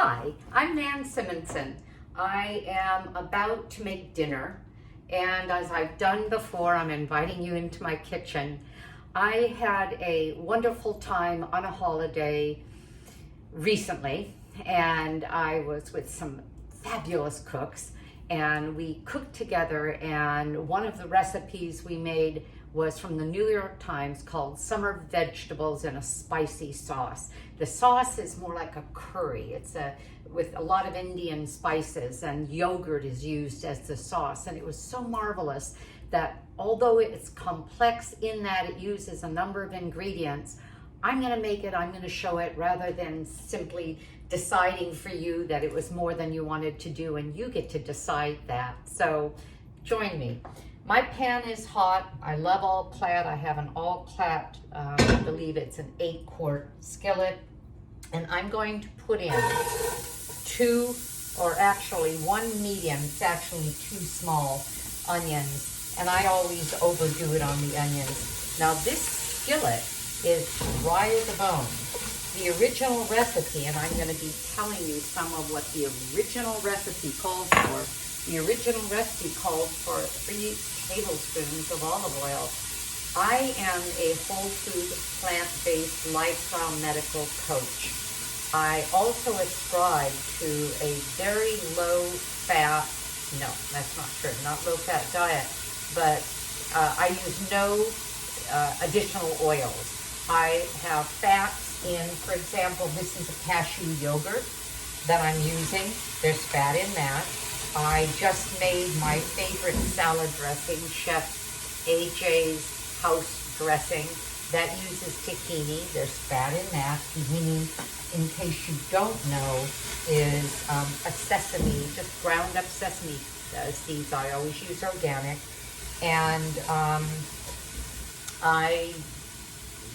Hi, I'm Nan Simonson. I am about to make dinner, and as I've done before, I'm inviting you into my kitchen. I had a wonderful time on a holiday recently, and I was with some fabulous cooks, and we cooked together, and one of the recipes we made was from the New York Times called Summer Vegetables in a Spicy Sauce. The sauce is more like a curry. It's with a lot of Indian spices, and yogurt is used as the sauce. And it was so marvelous that although it's complex in that it uses a number of ingredients, I'm gonna make it, I'm gonna show it, rather than simply deciding for you that it was more than you wanted to do, and you get to decide that. So join me. My pan is hot. I love all-clad. I have an all-clad, I believe it's an 8-quart skillet. And I'm going to put in one medium, it's actually 2 small onions. And I always overdo it on the onions. Now this skillet is dry as a bone. The original recipe, and I'm going to be telling you some of what the original recipe called for. The original recipe called for 3 tablespoons of olive oil. I am a whole food, plant-based lifestyle medical coach. I also ascribe to a very low-fat, no, that's not true, not low-fat diet, but I use no additional oils. I have fats in, for example, this is a cashew yogurt that I'm using. There's fat in that. I just made my favorite salad dressing, Chef AJ's house dressing, that uses tahini. There's fat in that. Tahini, in case you don't know, is a sesame, just ground up sesame seeds. I always use organic. And I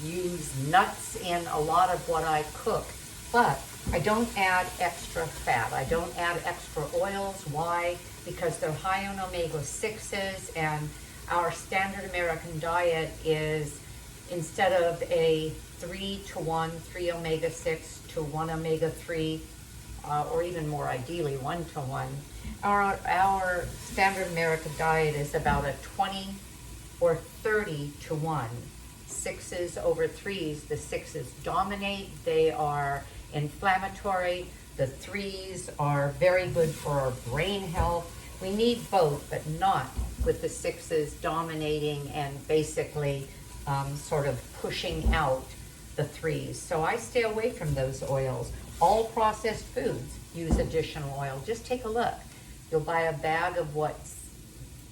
use nuts in a lot of what I cook, but I don't add extra fat. I don't add extra oils. Why? Because they're high on omega-6s, and our standard American diet is, instead of a 3-to-1, 3 omega-6 to 1 omega-3, or even more ideally 1-to-1, our standard American diet is about a 20 or 30-to-1. 6s over 3s. The 6s dominate. They are inflammatory. The 3s are very good for our brain health. We need both, but not with the 6s dominating and basically sort of pushing out the 3s. So I stay away from those oils. All processed foods use additional oil. Just take a look. You'll buy a bag of what's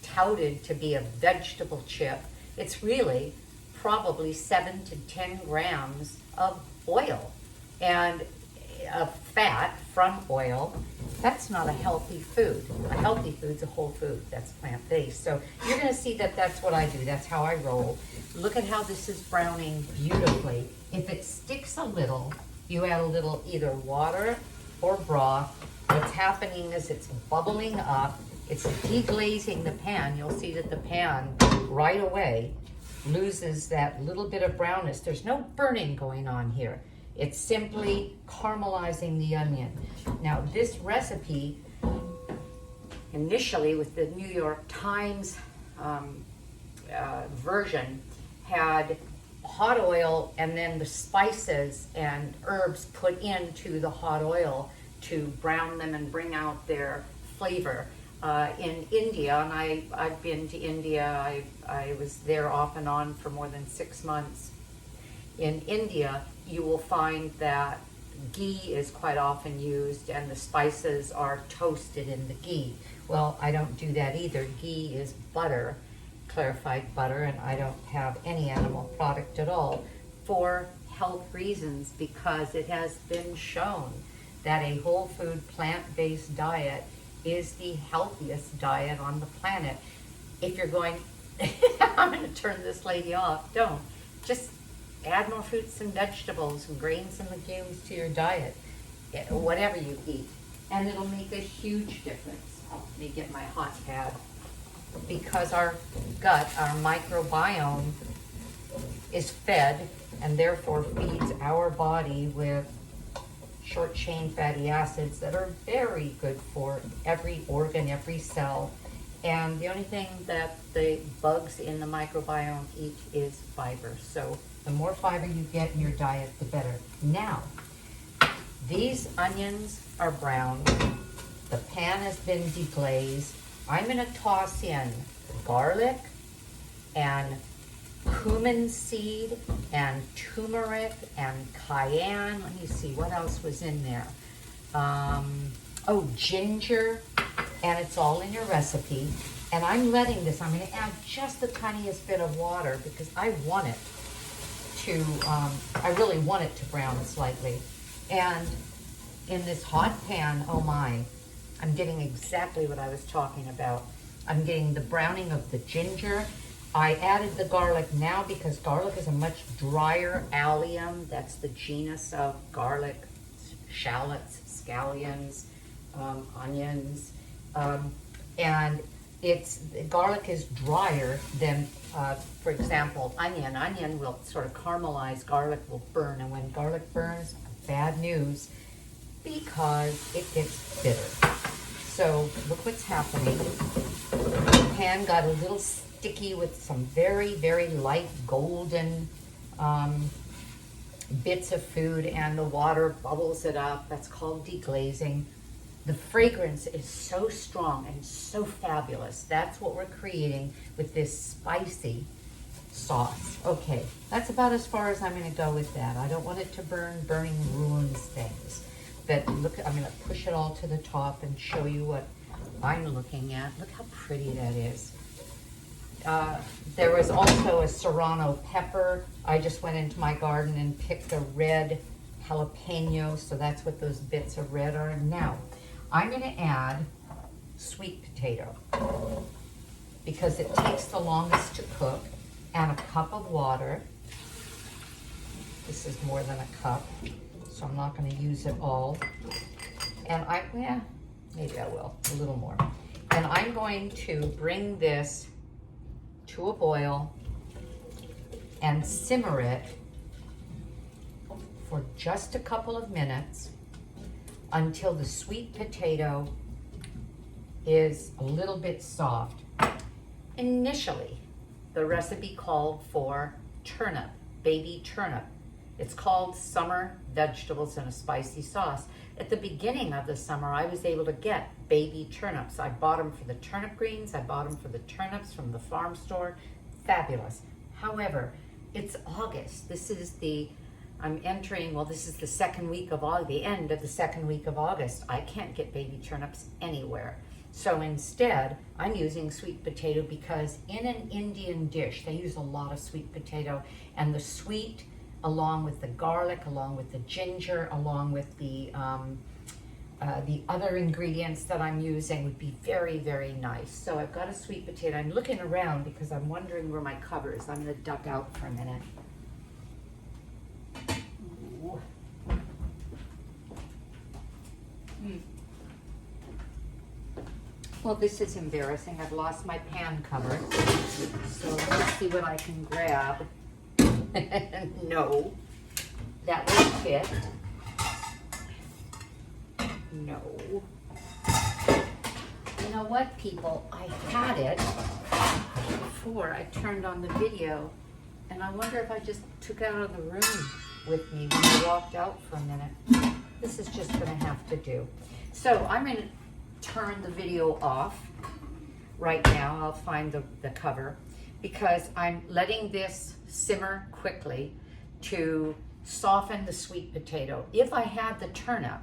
touted to be a vegetable chip. It's really probably 7 to 10 grams of oil and fat from oil. That's not a healthy food. A healthy food's a whole food that's plant-based. So you're going to see that that's what I do. That's how I roll. Look at how this is browning beautifully. If it sticks a little, you add a little either water or broth. What's happening is it's bubbling up. It's deglazing the pan. You'll see that the pan right away loses that little bit of brownness. There's no burning going on here. It's simply caramelizing the onion. Now this recipe, initially with the New York Times version, had hot oil and then the spices and herbs put into the hot oil to brown them and bring out their flavor. In India, and I've been to India, I was there off and on for more than 6 months. In India, you will find that ghee is quite often used, and the spices are toasted in the ghee. Well, I don't do that either. Ghee is butter, clarified butter, and I don't have any animal product at all for health reasons, because it has been shown that a whole food plant-based diet is the healthiest diet on the planet. If you're going, I'm going to turn this lady off, don't. Just add more fruits and vegetables and grains and legumes to your diet, whatever you eat, and it'll make a huge difference. Let me get my hot pad. Because our gut, our microbiome, is fed and therefore feeds our body with short chain fatty acids that are very good for every organ, every cell. And the only thing that the bugs in the microbiome eat is fiber. So the more fiber you get in your diet, the better. Now, these onions are browned. The pan has been deglazed. I'm gonna toss in garlic and cumin seed and turmeric and cayenne. Let me see, what else was in there? Oh, ginger, and it's all in your recipe. And I'm letting this, I'm gonna add just the tiniest bit of water because I want it to, I really want it to brown slightly. And in this hot pan, oh my, I'm getting exactly what I was talking about. I'm getting the browning of the ginger. I added the garlic now because garlic is a much drier allium. That's the genus of garlic, shallots, scallions, onions. And garlic is drier than, for example, onion. Onion will sort of caramelize, garlic will burn. And when garlic burns, bad news, because it gets bitter. So look what's happening. The pan got a little sticky with some very, very light golden bits of food, and the water bubbles it up. That's called deglazing. The fragrance is so strong and so fabulous. That's what we're creating with this spicy sauce. Okay, that's about as far as I'm going to go with that. I don't want it to burn. Burning ruins things. But look, I'm going to push it all to the top and show you what I'm looking at. Look how pretty that is. There was also a serrano pepper. I just went into my garden and picked a red jalapeno, so that's what those bits of red are. Now, I'm going to add sweet potato because it takes the longest to cook, and a cup of water. This is more than a cup, so I'm not going to use it all. And maybe I will, a little more. And I'm going to bring this to a boil and simmer it for just a couple of minutes until the sweet potato is a little bit soft. Initially, the recipe called for turnip, baby turnip. It's called summer vegetables in a spicy sauce. At the beginning of the summer, I was able to get baby turnips. I bought them for the turnip greens. I bought them for the turnips from the farm store. Fabulous. However, it's August. This is the second week of August, the end of the second week of August. I can't get baby turnips anywhere. So instead, I'm using sweet potato because in an Indian dish, they use a lot of sweet potato, and the sweet, along with the garlic, along with the ginger, along with the other ingredients that I'm using would be very, very nice. So I've got a sweet potato. I'm looking around because I'm wondering where my cover is. I'm going to duck out for a minute. Ooh. Well, this is embarrassing. I've lost my pan cover. So let's see what I can grab. No, that will fit. No. You know what, people? I had it before I turned on the video, and I wonder if I just took it out of the room with me when I walked out for a minute. This is just going to have to do. So I'm going to turn the video off right now. I'll find the cover, because I'm letting this simmer quickly to soften the sweet potato. If I had the turnip,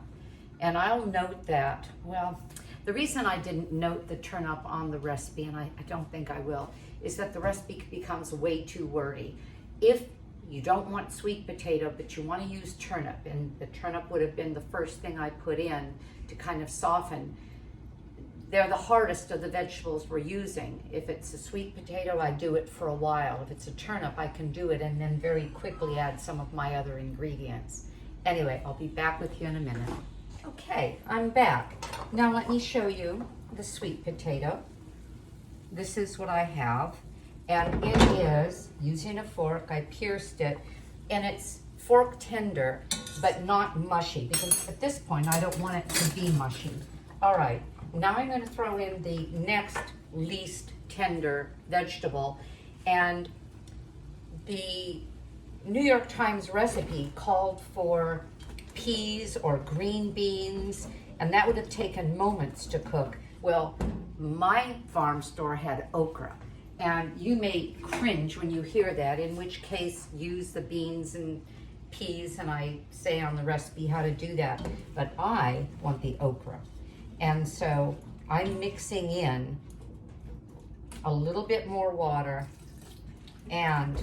and I'll note that, well, the reason I didn't note the turnip on the recipe, and I don't think I will, is that the recipe becomes way too wordy. If you don't want sweet potato, but you want to use turnip, and the turnip would have been the first thing I put in to kind of soften. They're the hardest of the vegetables we're using. If it's a sweet potato, I do it for a while. If it's a turnip, I can do it and then very quickly add some of my other ingredients. Anyway, I'll be back with you in a minute. Okay, I'm back. Now let me show you the sweet potato. This is what I have. And it is, using a fork, I pierced it, and it's fork tender, but not mushy, because at this point I don't want it to be mushy. All right, now I'm going to throw in the next least tender vegetable, and the New York Times recipe called for peas or green beans, and that would have taken moments to cook. Well, my farm store had okra, and you may cringe when you hear that, in which case use the beans and peas, and I say on the recipe how to do that, but I want the okra. And so I'm mixing in a little bit more water, and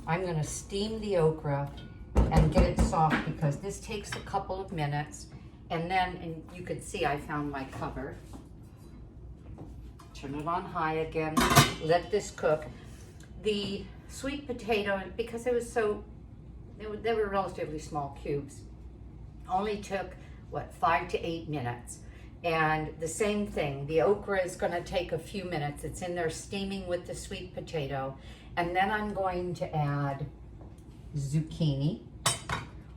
I'm going to steam the okra and get it soft, because this takes a couple of minutes. And then, and you can see I found my cover. Turn it on high again, let this cook. The sweet potato, because it was so, they were relatively small cubes, only took, what, 5 to 8 minutes. And the same thing, the okra is going to take a few minutes. It's in there steaming with the sweet potato. And then I'm going to add zucchini.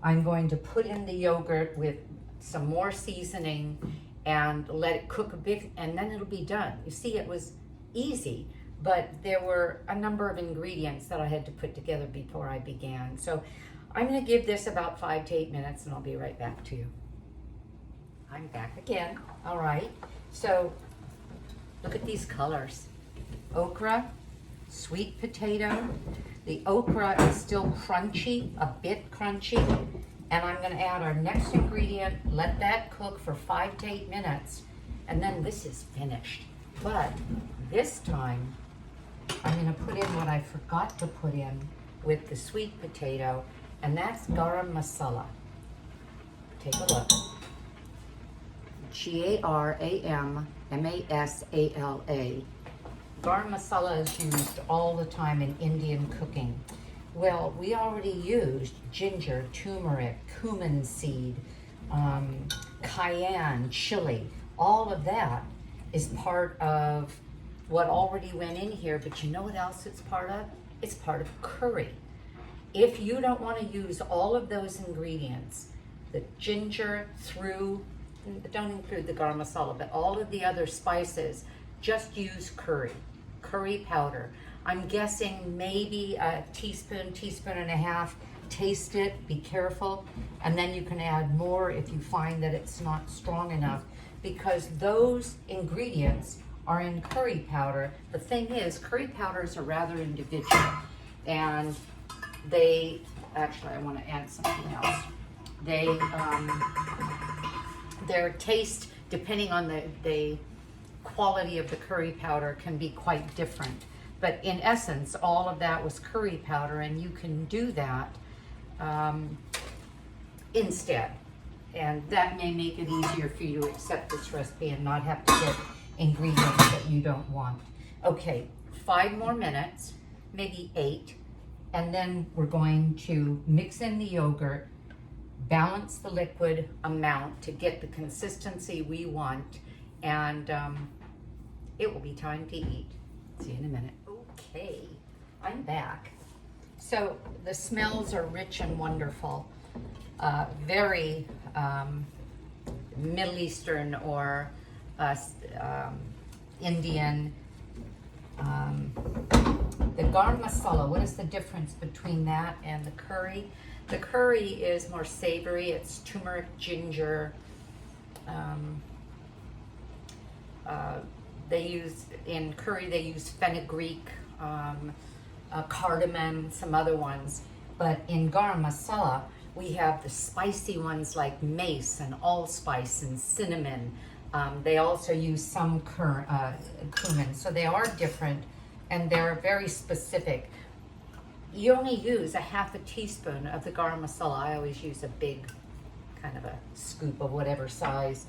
I'm going to put in the yogurt with some more seasoning and let it cook a bit, and then it'll be done. You see, it was easy, but there were a number of ingredients that I had to put together before I began. So I'm going to give this about 5 to 8 minutes, and I'll be right back to you. I'm back again. All right, so look at these colors. Okra, sweet potato. The okra is still crunchy, a bit crunchy. And I'm going to add our next ingredient, let that cook for 5 to 8 minutes, and then this is finished. But this time, I'm going to put in what I forgot to put in with the sweet potato, and that's Garam Masala. Take a look. Garam Masala. Garam Masala is used all the time in Indian cooking. Well, we already used ginger, turmeric, cumin seed, cayenne, chili. All of that is part of what already went in here, but you know what else it's part of? It's part of curry. If you don't want to use all of those ingredients, the ginger don't include the garam masala, but all of the other spices, just use curry powder. I'm guessing maybe a teaspoon and a half. Taste it, be careful, and then you can add more if you find that it's not strong enough, because those ingredients are in curry powder. The thing is, curry powders are rather individual, and they, actually I want to add something else. Their taste, depending on the quality of the curry powder, can be quite different. But in essence, all of that was curry powder, and you can do that instead. And that may make it easier for you to accept this recipe and not have to get ingredients that you don't want. Okay, 5 more minutes, maybe 8, and then we're going to mix in the yogurt, balance the liquid amount to get the consistency we want, and it will be time to eat. See you in a minute. Okay, I'm back. So the smells are rich and wonderful, very Middle Eastern or Indian. The garam masala, what is the difference between that and the curry? The curry is more savory. It's turmeric, ginger. They use, in curry, they use fenugreek, cardamom, some other ones. But in garam masala, we have the spicy ones like mace and allspice and cinnamon. They also use some cumin. So they are different, and they're very specific. You only use a half a teaspoon of the garam masala. I always use a big, kind of a scoop of whatever size.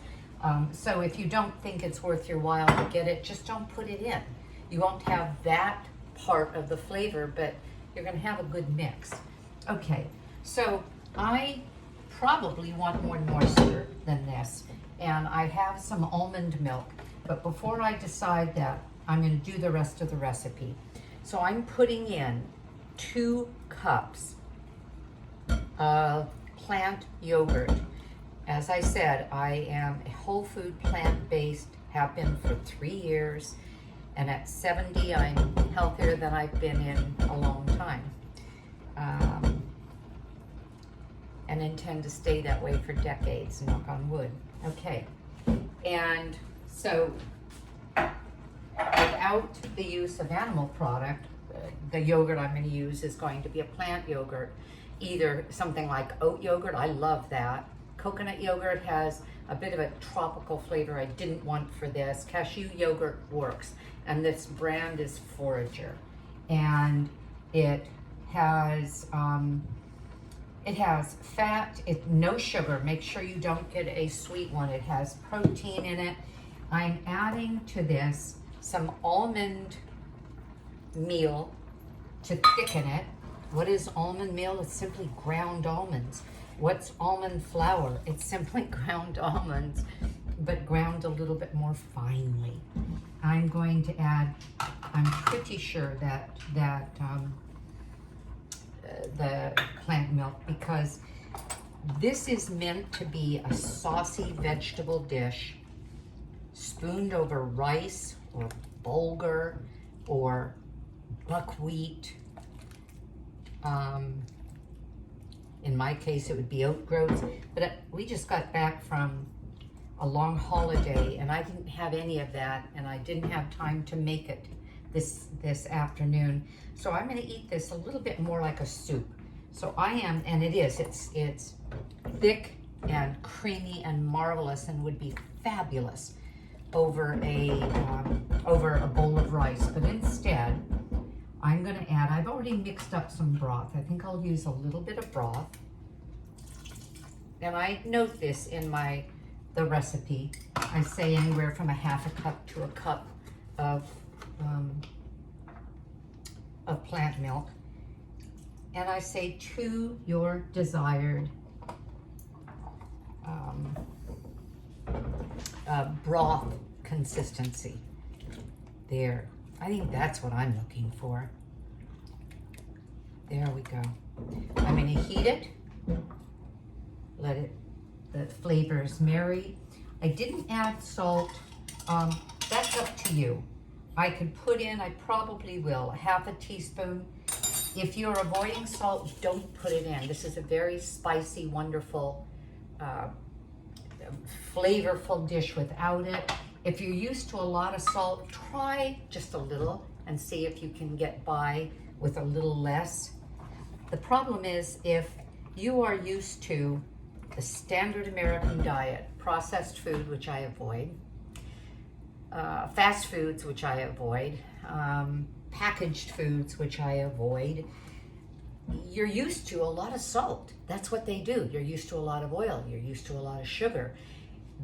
So if you don't think it's worth your while to get it, just don't put it in. You won't have that part of the flavor, but you're going to have a good mix. Okay, so I probably want more moisture than this, and I have some almond milk, but before I decide that, I'm going to do the rest of the recipe. So I'm putting in 2 cups plant yogurt. As I said, I am a whole food plant-based, have been for 3 years, and at 70 I'm healthier than I've been in a long time. And intend to stay that way for decades, knock on wood. Okay, and so without the use of animal product, the yogurt I'm going to use is going to be a plant yogurt, either something like oat yogurt, I love that. Coconut yogurt has a bit of a tropical flavor I didn't want for this. Cashew yogurt works, and this brand is Forager, and it has fat, no sugar. Make sure you don't get a sweet one. It has protein in it. I'm adding to this some almond meal to thicken it. What is almond meal? It's simply ground almonds. What's almond flour? It's simply ground almonds, but ground a little bit more finely. I'm going to add, I'm pretty sure that the plant milk, because this is meant to be a saucy vegetable dish spooned over rice or bulgur or buckwheat. In my case, it would be oat groats, but we just got back from a long holiday and I didn't have any of that, and I didn't have time to make it this afternoon. So I'm going to eat this a little bit more like a soup. So I am, and it's thick and creamy and marvelous, and would be fabulous over a bowl of rice. But instead, I'm going to add, I've already mixed up some broth. I think I'll use a little bit of broth. And I note this in the recipe. I say anywhere from a half a cup to a cup of plant milk. And I say to your desired broth consistency. There. I think that's what I'm looking for. There we go. I'm going to heat it. Let the flavors marry. I didn't add salt. That's up to you. I could put in, I probably will, half a teaspoon. If you're avoiding salt, don't put it in. This is a very spicy, wonderful, flavorful dish without it. If you're used to a lot of salt, try just a little and see if you can get by with a little less. The problem is, if you are used to the standard American diet, processed food, which I avoid, fast foods, which I avoid, packaged foods, which I avoid, you're used to a lot of salt. That's what they do. You're used to a lot of oil. You're used to a lot of sugar.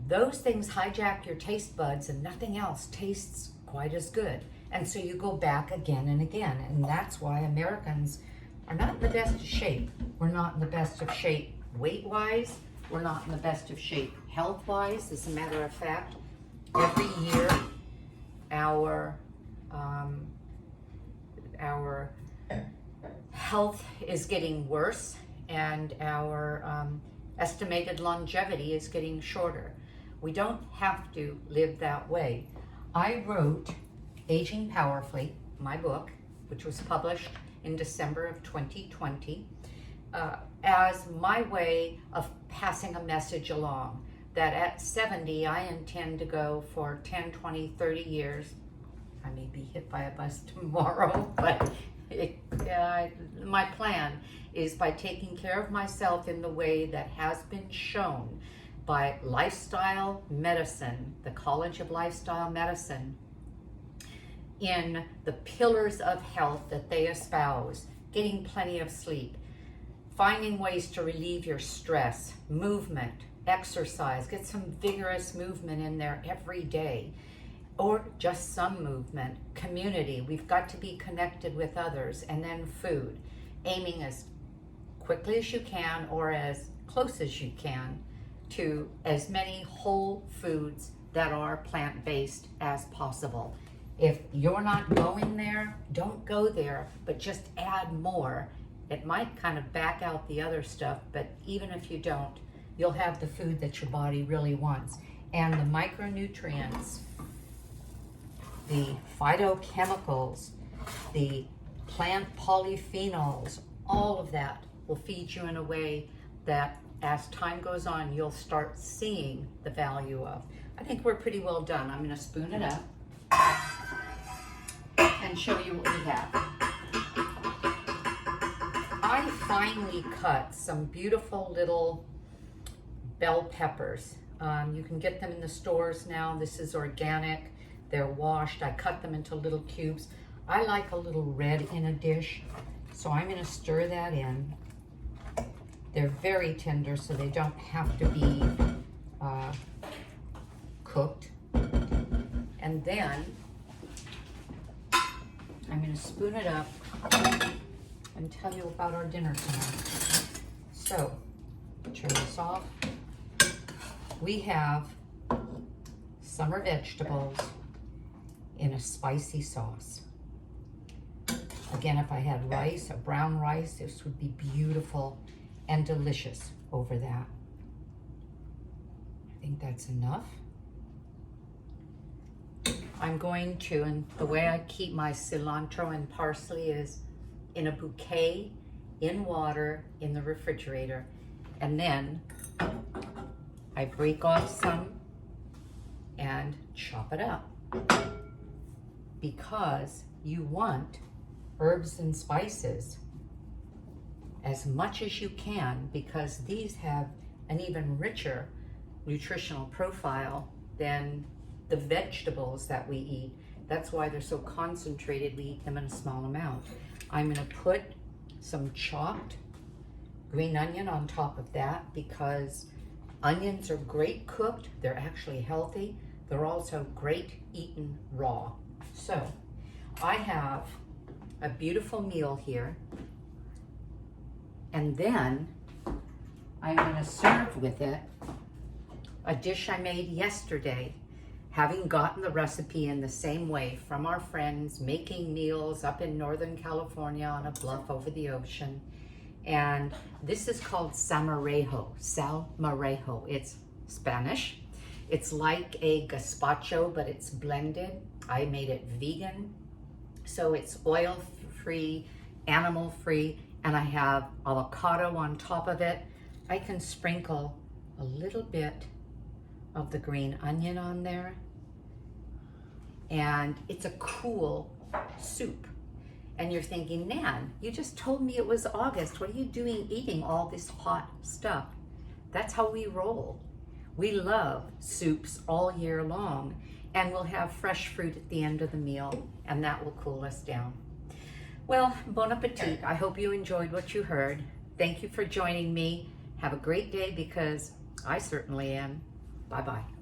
Those things hijack your taste buds, and nothing else tastes quite as good. And so you go back again and again. And that's why Americans are not in the best of shape. We're not in the best of shape weight-wise. We're not in the best of shape health-wise. As a matter of fact, every year our health is getting worse, and our estimated longevity is getting shorter. We don't have to live that way. I wrote Aging Powerfully, my book, which was published in December of 2020, as my way of passing a message along, that at 70, I intend to go for 10, 20, 30 years. I may be hit by a bus tomorrow, but my plan is, by taking care of myself in the way that has been shown by lifestyle medicine, the College of Lifestyle Medicine, in the pillars of health that they espouse: getting plenty of sleep, finding ways to relieve your stress, movement, exercise, get some vigorous movement in there every day, or just some movement, community. We've got to be connected with others, and then food, aiming as quickly as you can or as close as you can to as many whole foods that are plant-based as possible. If you're not going there, don't go there, but just add more It might kind of back out the other stuff, but even if you don't, you'll have the food that your body really wants. And the micronutrients, the phytochemicals, the plant polyphenols, all of that will feed you in a way that as time goes on, you'll start seeing the value of. I think we're pretty well done. I'm gonna spoon it up and show you what we have. I finely cut some beautiful little bell peppers. You can get them in the stores now. This is organic. They're washed. I cut them into little cubes. I like a little red in a dish, so I'm going to stir that in. They're very tender, so they don't have to be cooked. And then I'm going to spoon it up and tell you about our dinner tonight. So, turn this off. We have summer vegetables in a spicy sauce. Again, if I had rice, a brown rice, this would be beautiful and delicious over that. I think that's enough. I'm going to, and the way I keep my cilantro and parsley is in a bouquet, in water, in the refrigerator, and then I break off some and chop it up, because you want herbs and spices as much as you can, because these have an even richer nutritional profile than the vegetables that we eat. That's why they're so concentrated. We eat them in a small amount. I'm going to put some chopped green onion on top of that, because onions are great cooked. They're actually healthy. They're also great eaten raw. So I have a beautiful meal here, and then I'm going to serve with it a dish I made yesterday, having gotten the recipe in the same way from our friends making meals up in Northern California on a bluff over the ocean. And this is called salmorejo. It's Spanish. It's like a gazpacho, but it's blended. I made it vegan, so it's oil-free, animal-free, and I have avocado on top of it. I can sprinkle a little bit of the green onion on there, and it's a cool soup. And you're thinking, Nan, you just told me it was August. What are you doing eating all this hot stuff? That's how we roll. We love soups all year long, and we'll have fresh fruit at the end of the meal, and that will cool us down. Well, bon appetit. I hope you enjoyed what you heard. Thank you for joining me. Have a great day, because I certainly am. Bye-bye.